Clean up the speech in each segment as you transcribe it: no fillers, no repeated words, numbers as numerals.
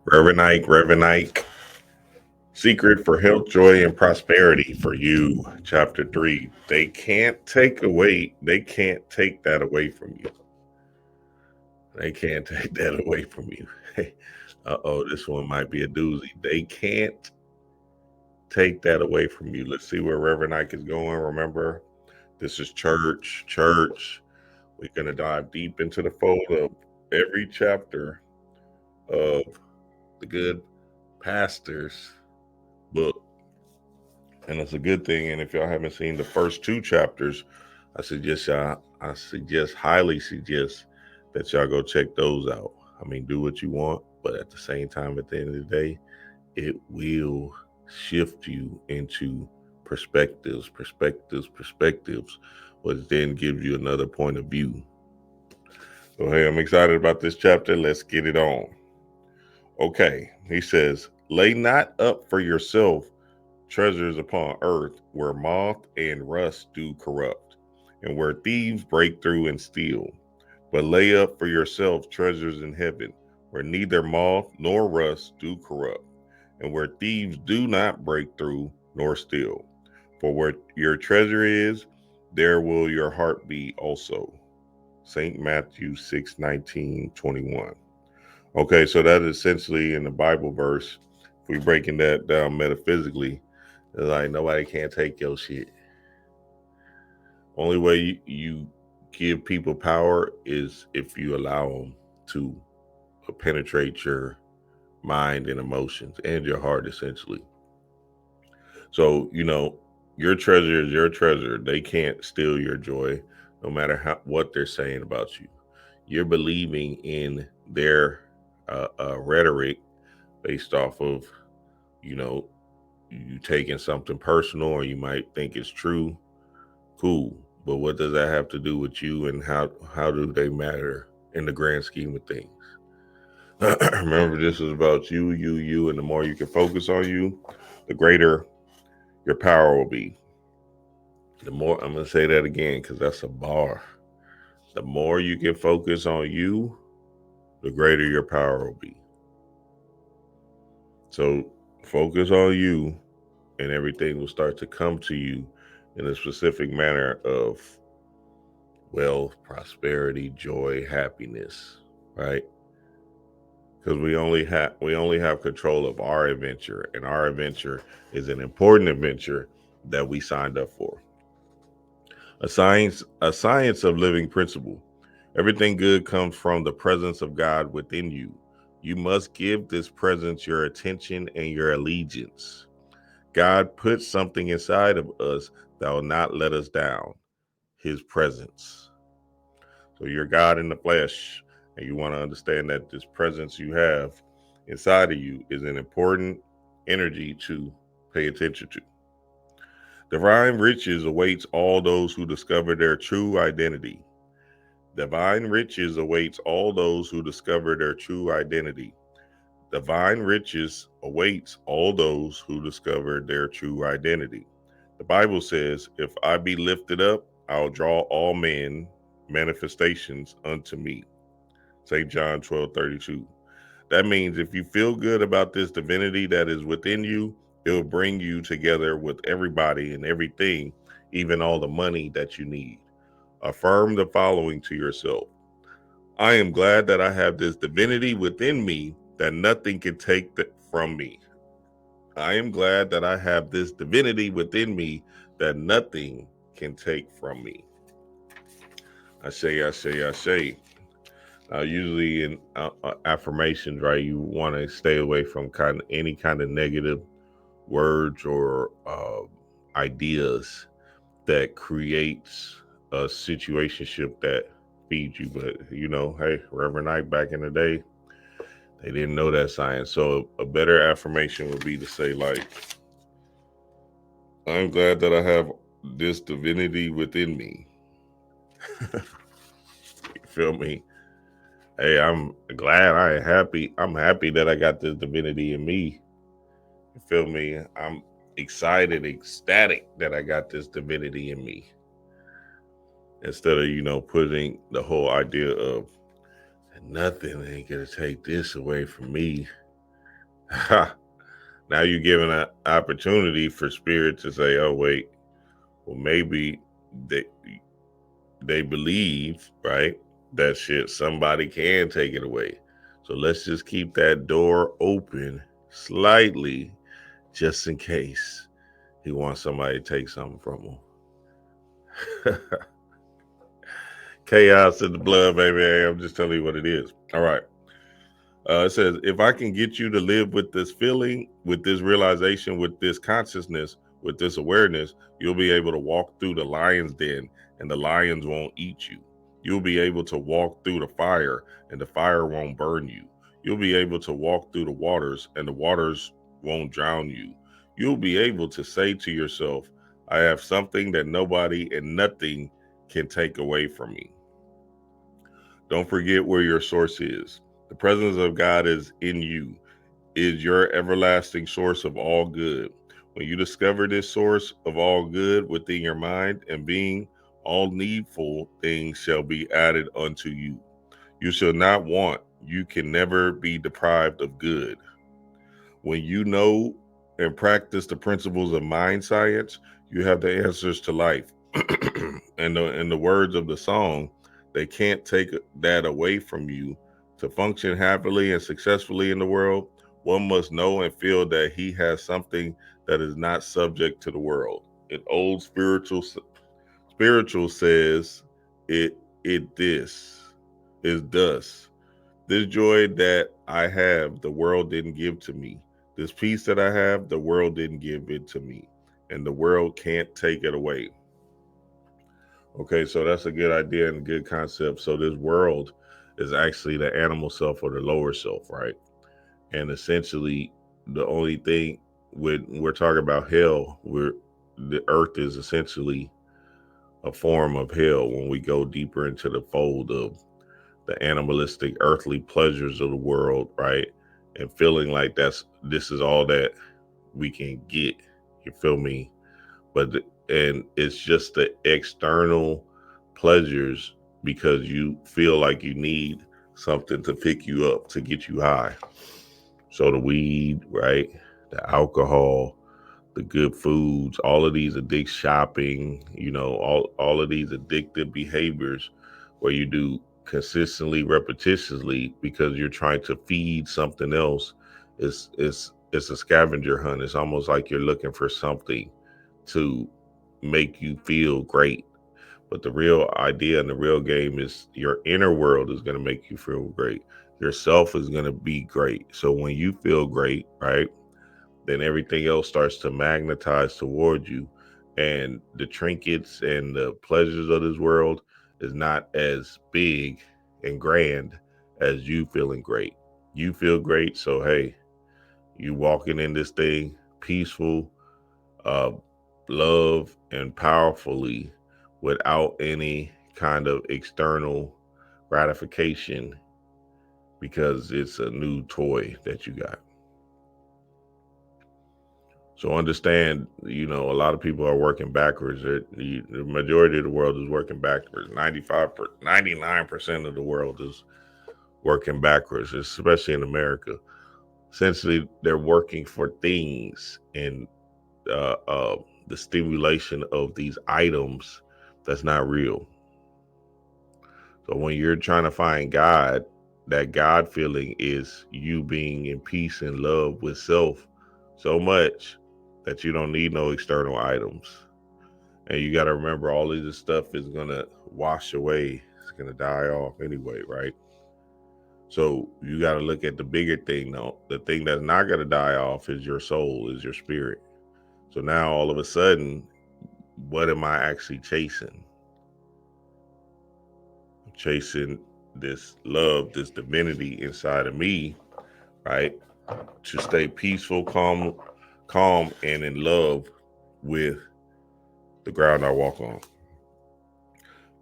Reverend Ike, Secret for Health, Joy, and Prosperity for You, Chapter 3. They can't take that away from you. They can't take that away from you. This one might be a doozy. They can't take that away from you. Let's see where Reverend Ike is going. Remember, this is church. We're going to dive deep into the fold of every chapter of the Good Pastor's book. And it's a good thing. And if y'all haven't seen the first two chapters, highly suggest that y'all go check those out. I mean, do what you want, but at the same time, at the end of the day, it will shift you into perspectives, which then gives you another point of view. So, hey, I'm excited about this chapter. Let's get it on. Okay, he says, lay not up for yourself treasures upon earth where moth and rust do corrupt, and where thieves break through and steal. But lay up for yourself treasures in heaven, where neither moth nor rust do corrupt, and where thieves do not break through nor steal. For where your treasure is, there will your heart be also. St. Matthew 6:19-21. Okay, so that is essentially in the Bible verse. If we're breaking that down metaphysically, it's like nobody can take your shit. Only way you give people power is if you allow them to penetrate your mind and emotions and your heart, essentially. So, your treasure is your treasure. They can't steal your joy, no matter what they're saying about you. You're believing in their rhetoric based off of, you taking something personal, or you might think it's true. Cool, but what does that have to do with you, and how do they matter in the grand scheme of things? Remember, this is about you, and the more you can focus on you, the greater your power will be. The more, I'm gonna say that again because that's a bar. The more you can focus on you, the greater your power will be. So focus on you, and everything will start to come to you in a specific manner of wealth, prosperity, joy, happiness, right? Because we only have control of our adventure, and our adventure is an important adventure that we signed up for. A science of living principle. Everything good comes from the presence of God within you. You must give this presence your attention and your allegiance. God put something inside of us that will not let us down. His presence. So you're God in the flesh, and you want to understand that this presence you have inside of you is an important energy to pay attention to. Divine riches awaits all those who discover their true identity. Divine riches awaits all those who discover their true identity. Divine riches awaits all those who discover their true identity. The Bible says, if I be lifted up, I'll draw all men manifestations unto me. St. John 12:32. That means if you feel good about this divinity that is within you, it will bring you together with everybody and everything, even all the money that you need. Affirm the following to yourself. I am glad that I have this divinity within me that nothing can take from me. I am glad that I have this divinity within me that nothing can take from me. I say. Usually in affirmations, right, you want to stay away from any kind of negative words or ideas that creates a situationship that feeds you. But hey, Reverend Ike back in the day, they didn't know that science. So a better affirmation would be to say, like, I'm glad that I have this divinity within me. You feel me? Hey, I'm glad I'm happy that I got this divinity in me. You feel me? I'm excited, ecstatic that I got this divinity in me. Instead of, putting the whole idea of nothing ain't gonna take this away from me. Now you're giving an opportunity for spirit to say, oh, wait, well, maybe they, they believe, right, that shit, somebody can take it away. So let's just keep that door open slightly just in case he wants somebody to take something from him. Chaos in the blood, baby. Hey, I'm just telling you what it is. All right. It says, if I can get you to live with this feeling, with this realization, with this consciousness, with this awareness, you'll be able to walk through the lion's den and the lions won't eat you. You'll be able to walk through the fire and the fire won't burn you. You'll be able to walk through the waters and the waters won't drown you. You'll be able to say to yourself, I have something that nobody and nothing can take away from me. Don't forget where your source is. The presence of God is in you, is your everlasting source of all good. When you discover this source of all good within your mind and being, all needful things shall be added unto you. You shall not want, you can never be deprived of good. When you know and practice the principles of mind science, you have the answers to life. And in the words of the song, they can't take that away from you. To function happily and successfully in the world, one must know and feel that he has something that is not subject to the world. An old spiritual says it this is thus. This joy that I have, the world didn't give to me. This peace that I have, the world didn't give it to me. And the world can't take it away. Okay, so that's a good idea and a good concept. So this world is actually the animal self or the lower self, right? And essentially, the only thing when we're talking about hell, the earth is essentially a form of hell when we go deeper into the fold of the animalistic earthly pleasures of the world, right? And feeling like this is all that we can get. You feel me? And it's just the external pleasures because you feel like you need something to pick you up to get you high. So the weed, right? The alcohol, the good foods, all of these addict shopping, all of these addictive behaviors where you do consistently, repetitiously because you're trying to feed something else. It's a scavenger hunt. It's almost like you're looking for something to make you feel great. But the real idea and the real game is your inner world is going to make you feel great. Yourself is going to be great. So when you feel great, right, then everything else starts to magnetize toward you. And the trinkets and the pleasures of this world is not as big and grand as you feeling great. You feel great. So, hey, you walking in this thing peaceful, uh, love and powerfully without any kind of external gratification because it's a new toy that you got. So understand, a lot of people are working backwards. The majority of the world is working backwards. 99% of the world is working backwards, especially in America. Essentially, they're working for things and uh, uh, the stimulation of these items that's not real. So when you're trying to find God, that God feeling is you being in peace and love with self so much that you don't need no external items. And you got to remember all of this stuff is going to wash away. It's going to die off anyway, right? So you got to look at the bigger thing though. The thing that's not going to die off is your soul, is your spirit. So now all of a sudden, what am I actually chasing? I'm chasing this love, this divinity inside of me, right? To stay peaceful, calm, and in love with the ground I walk on.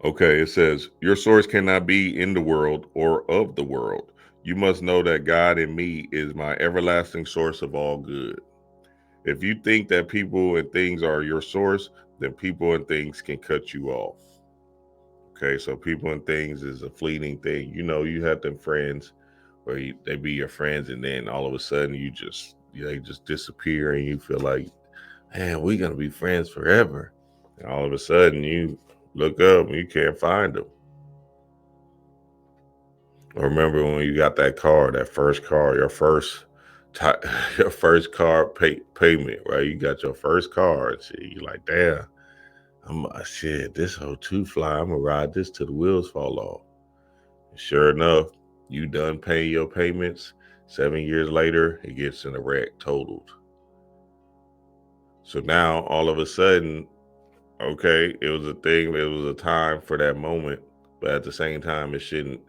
Okay, it says, your source cannot be in the world or of the world. You must know that God in me is my everlasting source of all good. If you think that people and things are your source, then people and things can cut you off. Okay, so people and things is a fleeting thing. You have them friends where they be your friends, and then all of a sudden they just disappear, and you feel like, man, we're gonna be friends forever. And all of a sudden, you look up and you can't find them. Or remember when you got that car, that first car, your first car payment, right? You got your first car, and shit, you like, damn, shit, this whole two fly. I'm gonna ride this till the wheels fall off. And sure enough, you done paying your payments. 7 years later, it gets in a wreck, totaled. So now all of a sudden, okay, it was a thing, it was a time for that moment, but at the same time, it shouldn't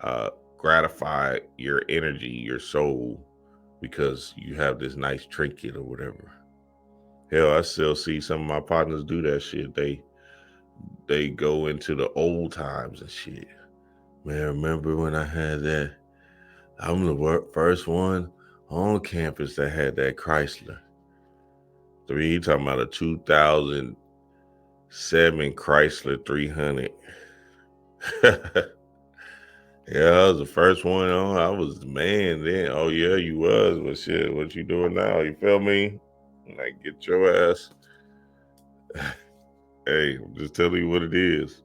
uh, gratify your energy, your soul, because you have this nice trinket or whatever. Hell, I still see some of my partners do that shit. They go into the old times and shit. Man, remember when I had that? I'm the first one on campus that had that Chrysler. I mean, you talking about a 2007 Chrysler 300. Yeah, I was the first one on. I was the man then. Oh yeah, you was. But shit, what you doing now? You feel me? Like, get your ass. Hey, I'm just telling you what it is.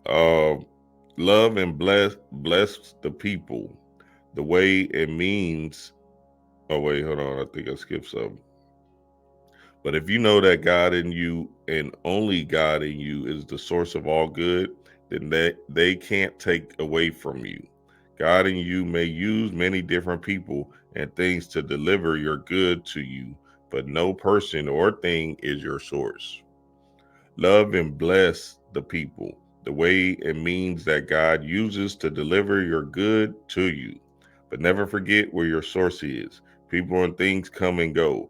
Um, love and bless the people. The way it means. Oh wait, hold on. I think I skipped something. But if you know that God in you and only God in you is the source of all good, then they can't take away from you. God in you may use many different people and things to deliver your good to you, but no person or thing is your source. Love and bless the people the way it means that God uses to deliver your good to you. But never forget where your source is. People and things come and go,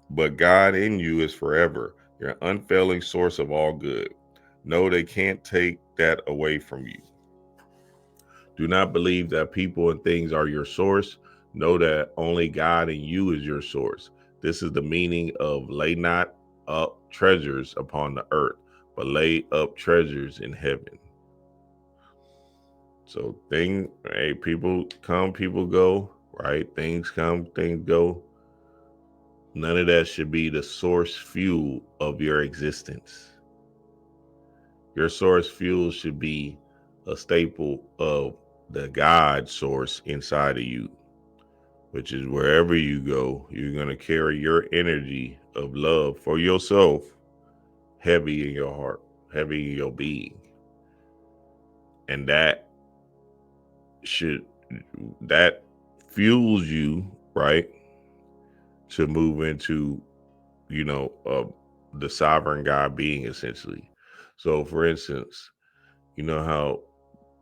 but God in you is forever, your unfailing source of all good. No, they can't take that away from you. Do not believe that people and things are your source. Know that only God in you is your source. This is the meaning of lay not up treasures upon the earth, but lay up treasures in heaven. So hey, people come, people go, right? Things come, things go. None of that should be the source fuel of your existence. Your source fuel should be a staple of the God source inside of you, which is wherever you go, you're going to carry your energy of love for yourself heavy in your heart, heavy in your being. And should, that fuels you, right, to move into, you know, the sovereign God being essentially. So, for instance, you know how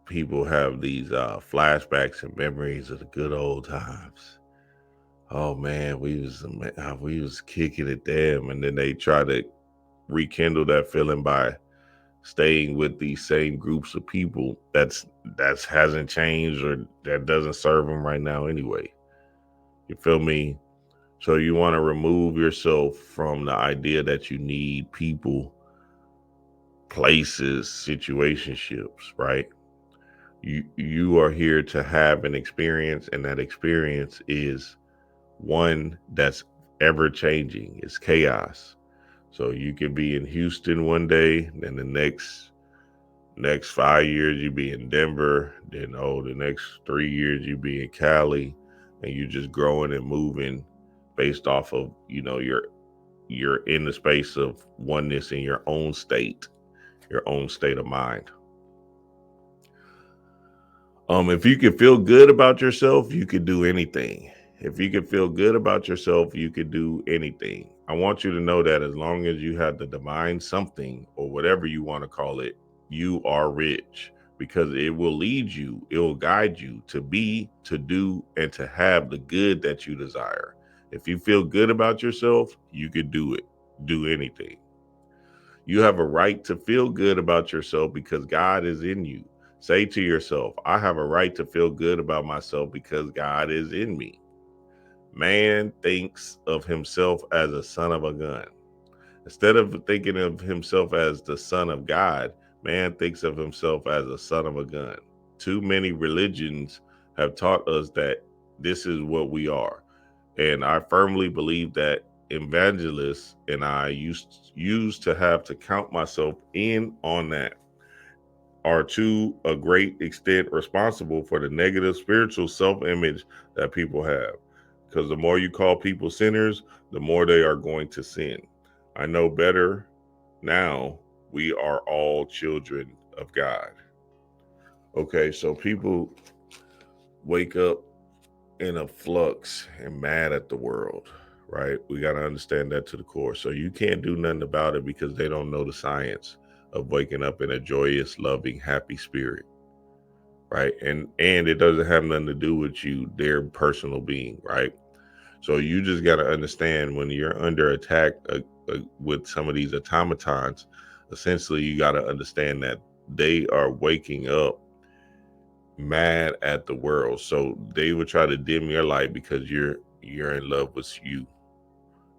people have these flashbacks and memories of the good old times. Oh man, we was kicking it, damn, and then they try to rekindle that feeling by staying with these same groups of people that's hasn't changed or that doesn't serve them right now anyway. You feel me? So you want to remove yourself from the idea that you need people, places, situationships, right? You are here to have an experience, and that experience is one that's ever changing. It's chaos. So you could be in Houston one day, then the next 5 years you be in Denver, then the next 3 years you be in Cali, and you just growing and moving based off of, you know, you're in the space of oneness in your own state of mind. If you can feel good about yourself, you could do anything. If you can feel good about yourself, you could do anything. I want you to know that as long as you have the divine something or whatever you want to call it, you are rich because it will lead you, it will guide you to be, to do, and to have the good that you desire. If you feel good about yourself, you could do it, do anything. You have a right to feel good about yourself because God is in you. Say to yourself, I have a right to feel good about myself because God is in me. Man thinks of himself as a son of a gun. Instead of thinking of himself as the son of God, man thinks of himself as a son of a gun. Too many religions have taught us that this is what we are. And I firmly believe that evangelists and I used to have to count myself in on that, are to a great extent responsible for the negative spiritual self-image that people have. Because the more you call people sinners, the more they are going to sin. I know better now. We are all children of God. Okay, so people wake up in a flux and mad at the world, right? We got to understand that to the core. So you can't do nothing about it because they don't know the science of waking up in a joyous, loving, happy spirit, right? And it doesn't have nothing to do with you, their personal being, right? So you just got to understand when you're under attack with some of these automatons, essentially you got to understand that they are waking up mad at the world. So they would try to dim your light because you're in love with you,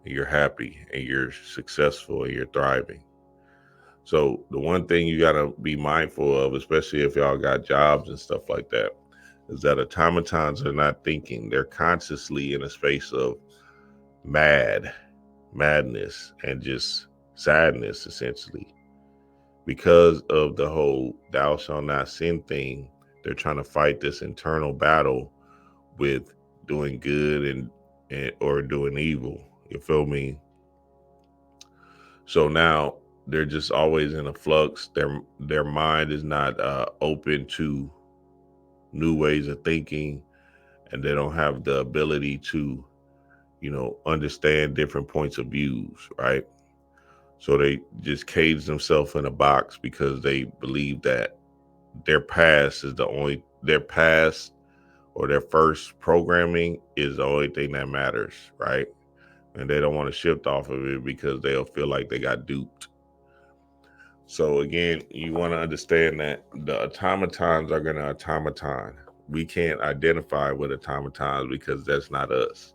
and you're happy, and you're successful, and you're thriving. So the one thing you got to be mindful of, especially if y'all got jobs and stuff like that, is that automatons are not thinking. They're consciously in a space of madness, and just sadness, essentially. Because of the whole thou shalt not sin thing, they're trying to fight this internal battle with doing good and or doing evil. You feel me? So now they're just always in a flux. Their mind is not open to new ways of thinking, and they don't have the ability to, understand different points of views, right? So they just cage themselves in a box because they believe that their past or their first programming is the only thing that matters, right? And they don't want to shift off of it because they'll feel like they got duped. So again, you want to understand that the automatons are going to automaton. We can't identify with automatons because that's not us.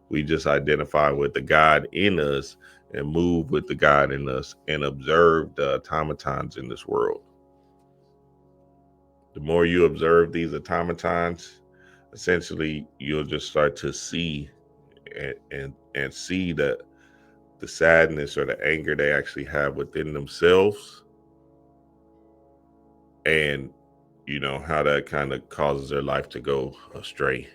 We just identify with the God in us and move with the God in us and observe the automatons in this world. The more you observe these automatons, essentially you'll just start to see and see that the sadness or the anger they actually have within themselves, and how that kind of causes their life to go astray.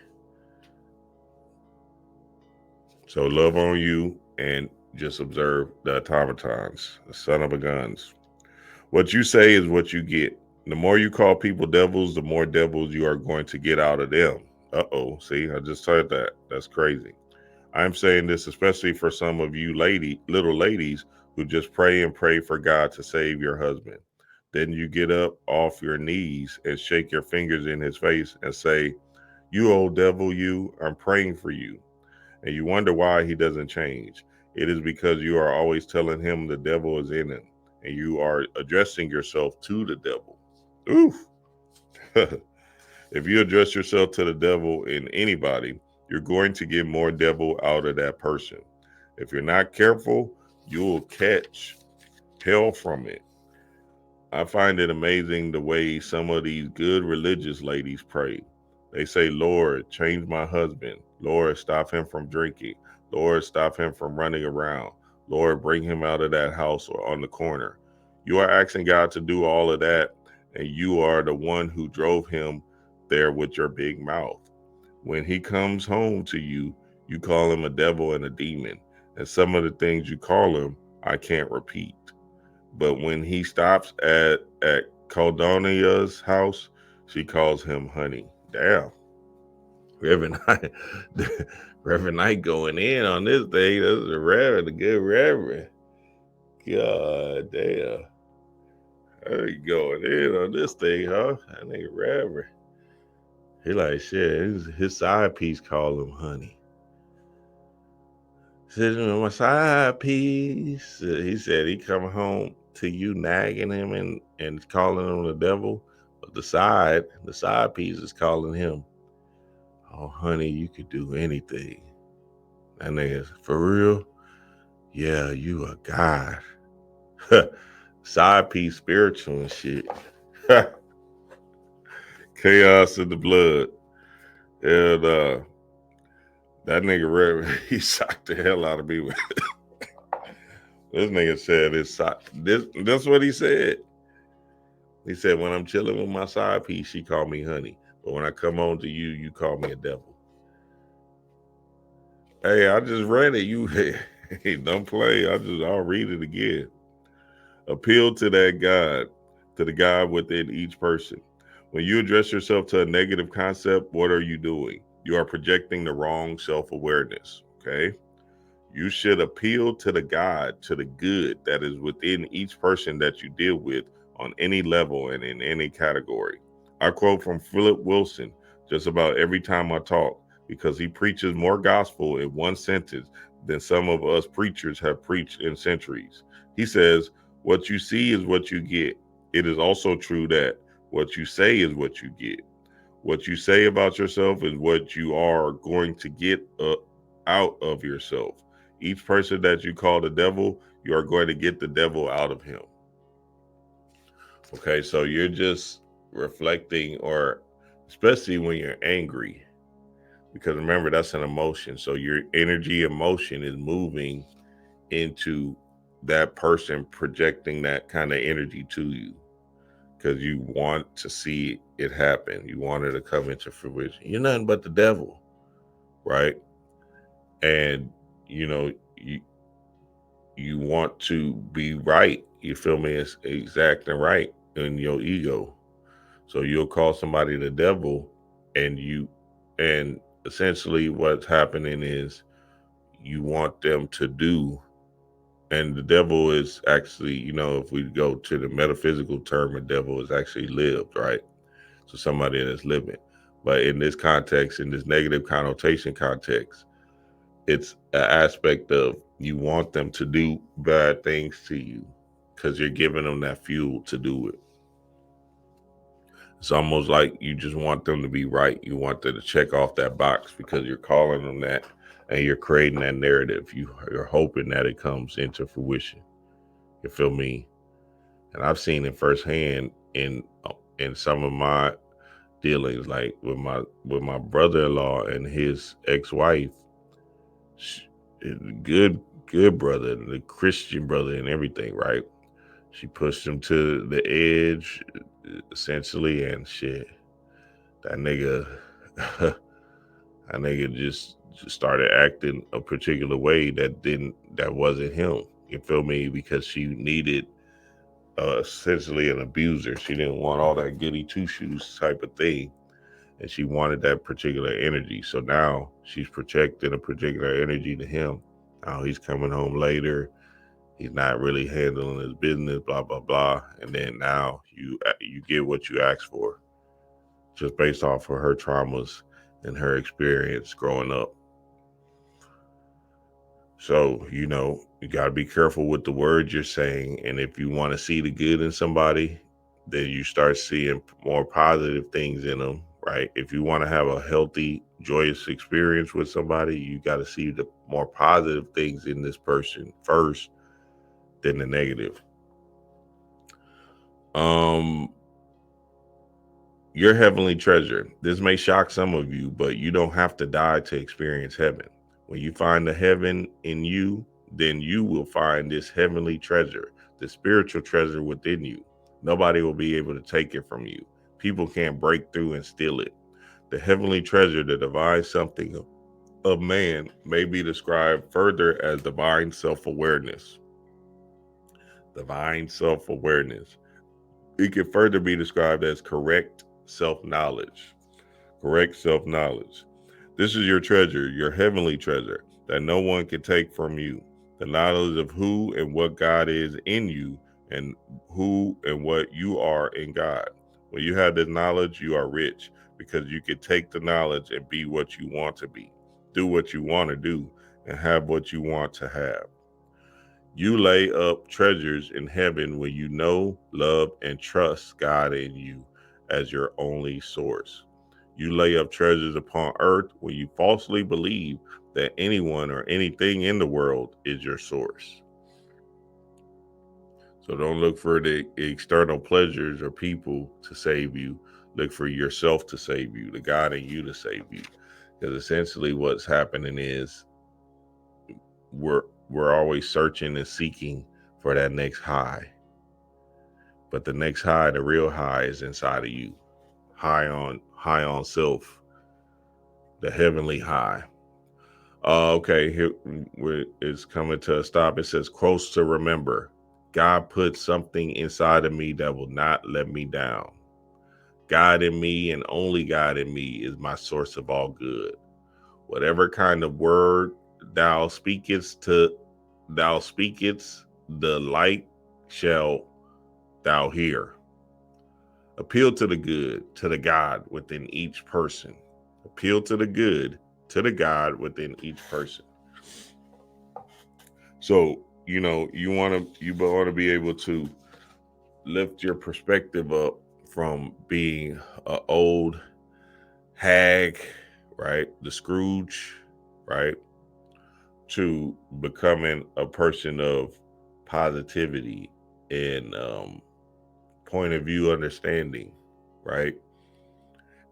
So love on you and just observe the automatons, the son of a guns. What you say is what you get. The more you call people devils, the more devils you are going to get out of them. See, I just said that. That's crazy. I'm saying this especially for some of you little ladies who just pray and pray for God to save your husband. Then you get up off your knees and shake your fingers in his face and say, "You old devil, I'm praying for you." And you wonder why he doesn't change. It is because you are always telling him the devil is in him, and you are addressing yourself to the devil. Oof. If you address yourself to the devil in anybody, you're going to get more devil out of that person. If you're not careful, you'll catch hell from it. I find it amazing the way some of these good religious ladies pray. They say, "Lord, change my husband. Lord, stop him from drinking. Lord, stop him from running around. Lord, bring him out of that house or on the corner." You are asking God to do all of that, and you are the one who drove him there with your big mouth. When he comes home to you, you call him a devil and a demon. And some of the things you call him, I can't repeat. But when he stops at Caldonia's house, she calls him honey. Damn. Reverend Knight, Reverend Knight going in on this thing. This is a Reverend, a good Reverend. God damn. How you going in on this thing, huh? That nigga Reverend. He like, shit, his side piece call him honey. Sitting on my side piece. He said he come home to you nagging him and calling him the devil. But the side piece is calling him, "Oh, honey, you could do anything." That nigga, for real? Yeah, you a god. Side piece spiritual and shit. Chaos in the blood. And that nigga Rev, he shocked the hell out of me with this nigga said that's what he said. He said, when I'm chilling with my side piece, she call me honey. But when I come home to you, you call me a devil. Hey, I just read it. You hey, don't play. I'll read it again. Appeal to that God, to the God within each person. When you address yourself to a negative concept, what are you doing? You are projecting the wrong self-awareness. Okay. You should appeal to the God, to the good that is within each person that you deal with on any level and in any category. I quote from Philip Wilson just about every time I talk because he preaches more gospel in one sentence than some of us preachers have preached in centuries. He says, what you see is what you get. It is also true that what you say is what you get. What you say about yourself is what you are going to get out of yourself. Each person that you call the devil, you are going to get the devil out of him. Okay, so you're just reflecting, or especially when you're angry, because remember, that's an emotion. So your energy, emotion is moving into that person, projecting that kind of energy to you because you want to see it happen. You want it to come into fruition. You're nothing but the devil, right? And you know, you want to be right. You feel me? It's exact and right in your ego. So you'll call somebody the devil, and essentially what's happening is you want them to do. And the devil is actually, if we go to the metaphysical term, the devil is actually lived, right? So somebody that's living. But in this context, in this negative connotation context, it's an aspect of you want them to do bad things to you because you're giving them that fuel to do it. It's almost like you just want them to be right. You want them to check off that box because you're calling them that and you're creating that narrative. You're hoping that it comes into fruition. You feel me? And I've seen it firsthand in some of my dealings, like with my brother-in-law and his ex-wife. Good, good brother, the Christian brother, and everything, right? She pushed him to the edge, essentially, and shit. That nigga, that nigga just started acting a particular way that wasn't him. You feel me? Because she needed essentially an abuser. She didn't want all that goody two shoes type of thing, and she wanted that particular energy. So now she's projecting a particular energy to him. Now he's coming home later. He's not really handling his business, blah blah blah. And then now you get what you asked for, just based off of her traumas and her experience growing up. So, you got to be careful with the words you're saying. And if you want to see the good in somebody, then you start seeing more positive things in them, right? If you want to have a healthy, joyous experience with somebody, you got to see the more positive things in this person first than the negative. Um, your heavenly treasure. This may shock some of you, but you don't have to die to experience heaven. When you find the heaven in you, then you will find this heavenly treasure, the spiritual treasure within you. Nobody will be able to take it from you. People can't break through and steal it. The heavenly treasure, the divine something of man, may be described further as divine self-awareness. Divine self-awareness. It can further be described as correct self-knowledge. Correct self-knowledge. This is your treasure, your heavenly treasure, that no one can take from you. The knowledge of who and what God is in you, and who and what you are in God. When you have this knowledge, you are rich because you can take the knowledge and be what you want to be, do what you want to do, and have what you want to have. You lay up treasures in heaven when you know, love, and trust God in you as your only source. You lay up treasures upon earth when you falsely believe that anyone or anything in the world is your source. So don't look for the external pleasures or people to save you. look for yourself to save you, the God in you to save you. Because essentially what's happening is we're always searching and seeking for that next high. But the next high, the real high, is inside of you. High on self, the heavenly high. Okay, here it's coming to a stop. It says, close to remember. God put something inside of me that will not let me down. God in me and only God in me is my source of all good. Whatever kind of word thou speakest, the light shall thou hear. Appeal to the good, to the God within each person. Appeal to the good, to the God within each person. So, you want to be able to lift your perspective up from being an old hag, right? The Scrooge, right? To becoming a person of positivity and point of view understanding, right?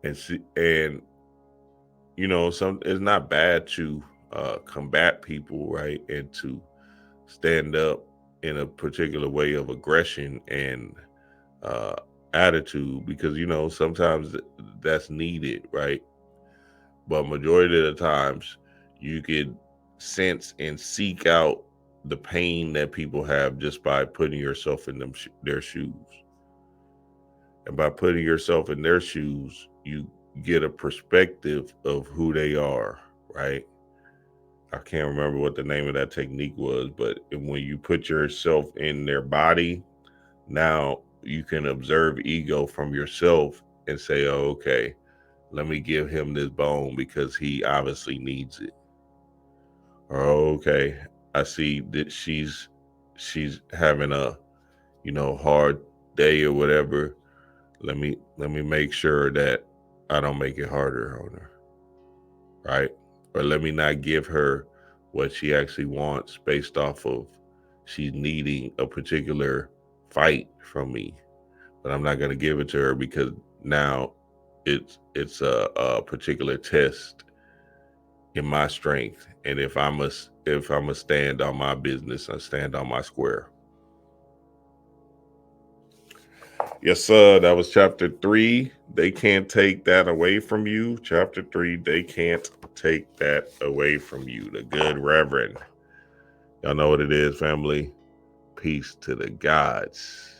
And it's not bad to combat people, right? And to stand up in a particular way of aggression and uh, attitude, because sometimes that's needed, right? But majority of the times, you could sense and seek out the pain that people have just by putting yourself in their shoes. And by putting yourself in their shoes, you get a perspective of who they are, right? I can't remember what the name of that technique was, but when you put yourself in their body, now you can observe ego from yourself and say, oh, okay, let me give him this bone because he obviously needs it. Or, okay, I see that she's having a hard day or whatever. Let me make sure that I don't make it harder on her, right? Or let me not give her what she actually wants based off of she's needing a particular fight from me, but I'm not going to give it to her because now it's a particular test in my strength. And if I must stand on my business, I stand on my square. Yes, sir. That was chapter 3. They can't take that away from you. Chapter 3. They can't take that away from you. The good Reverend. Y'all know what it is, family. Peace to the gods.